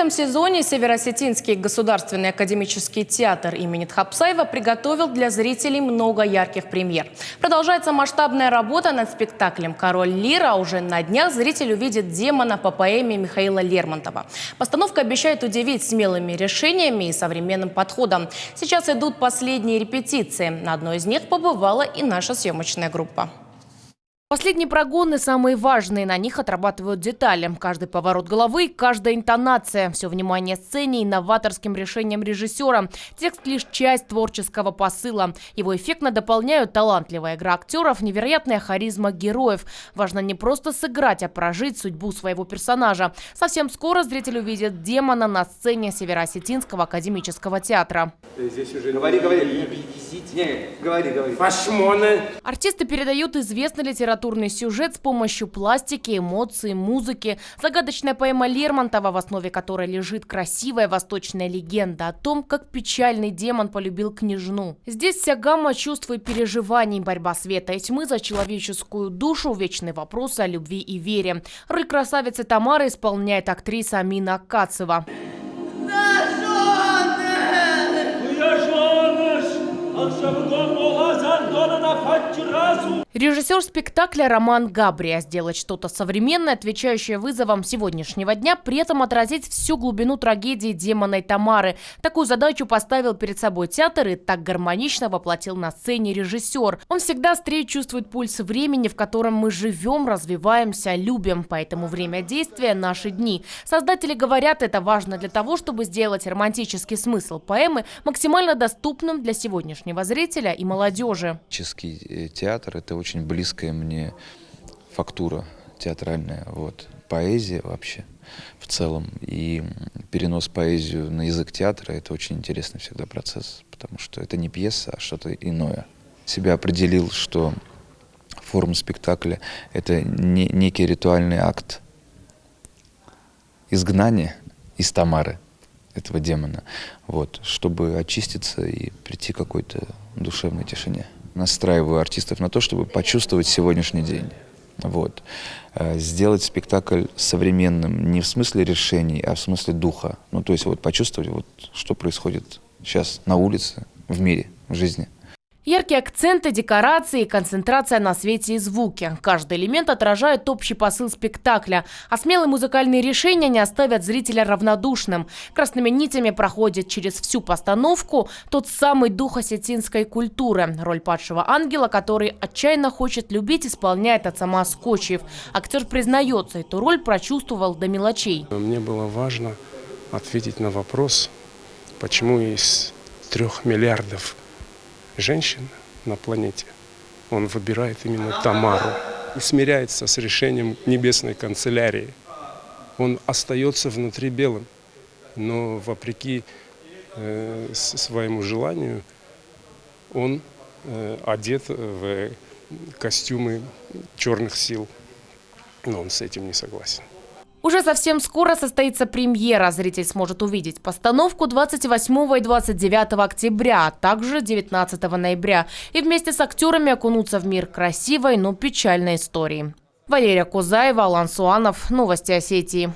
этом сезоне Северо-Осетинский государственный академический театр имени Тхапсаева приготовил для зрителей много ярких премьер. Продолжается масштабная работа над спектаклем «Король Лир», а уже на днях зритель увидит демона по поэме Михаила Лермонтова. Постановка обещает удивить смелыми решениями и современным подходом. Сейчас идут последние репетиции. На одной из них побывала и наша съемочная группа. Последние прогоны самые важные, на них отрабатывают детали. Каждый поворот головы, каждая интонация. Все внимание сцене и новаторским решением режиссера. Текст лишь часть творческого посыла. Его эффектно дополняют талантливая игра актеров, невероятная харизма героев. Важно не просто сыграть, а прожить судьбу своего персонажа. Совсем скоро зритель увидит демона на сцене Северо-Осетинского академического театра. Здесь уже говори. Фашмоны. Артисты передают известный литературный сюжет с помощью пластики, эмоций, музыки. Загадочная поэма Лермонтова, в основе которой лежит красивая восточная легенда о том, как печальный демон полюбил княжну. Здесь вся гамма чувств и переживаний, борьба света и тьмы за человеческую душу, вечные вопросы о любви и вере. Роль красавицы Тамары исполняет актриса Амина Кацева. Режиссер спектакля Роман Габрия. Сделать что-то современное, отвечающее вызовам сегодняшнего дня, при этом отразить всю глубину трагедии демона Тамары. Такую задачу поставил перед собой театр и так гармонично воплотил на сцене режиссер. Он всегда острее чувствует пульс времени, в котором мы живем, развиваемся, любим. Поэтому время действия – наши дни. Создатели говорят, это важно для того, чтобы сделать романтический смысл поэмы максимально доступным для сегодняшнего зрителя и молодежи. Театр – это очень близкая мне фактура театральная. Вот. Поэзия вообще в целом и перенос поэзии на язык театра – это очень интересный всегда процесс, потому что это не пьеса, а что-то иное. Себя определил, что форма спектакля – это некий ритуальный акт изгнания из Тамары, этого демона, вот, чтобы очиститься и прийти к какой-то душевной тишине. Настраиваю артистов на то, чтобы почувствовать сегодняшний день. Вот. Сделать спектакль современным не в смысле решений, а в смысле духа. Ну, то есть вот почувствовать, вот, что происходит сейчас на улице, в мире, в жизни. Яркие акценты, декорации, концентрация на свете и звуке. Каждый элемент отражает общий посыл спектакля. А смелые музыкальные решения не оставят зрителя равнодушным. Красными нитями проходит через всю постановку тот самый дух осетинской культуры. Роль падшего ангела, который отчаянно хочет любить, исполняет Ацама Скочиев. Актер признается, эту роль прочувствовал до мелочей. Мне было важно ответить на вопрос, почему из 3 миллиардов женщин на планете он выбирает именно Тамару и смиряется с решением небесной канцелярии. Он остается внутри белым, но вопреки своему желанию он одет в костюмы черных сил, но он с этим не согласен. Уже совсем скоро состоится премьера. Зритель сможет увидеть постановку 28 и 29 октября, а также 19 ноября. И вместе с актерами окунуться в мир красивой, но печальной истории. Валерия Кузаева, Алан Суанов. Новости Осетии.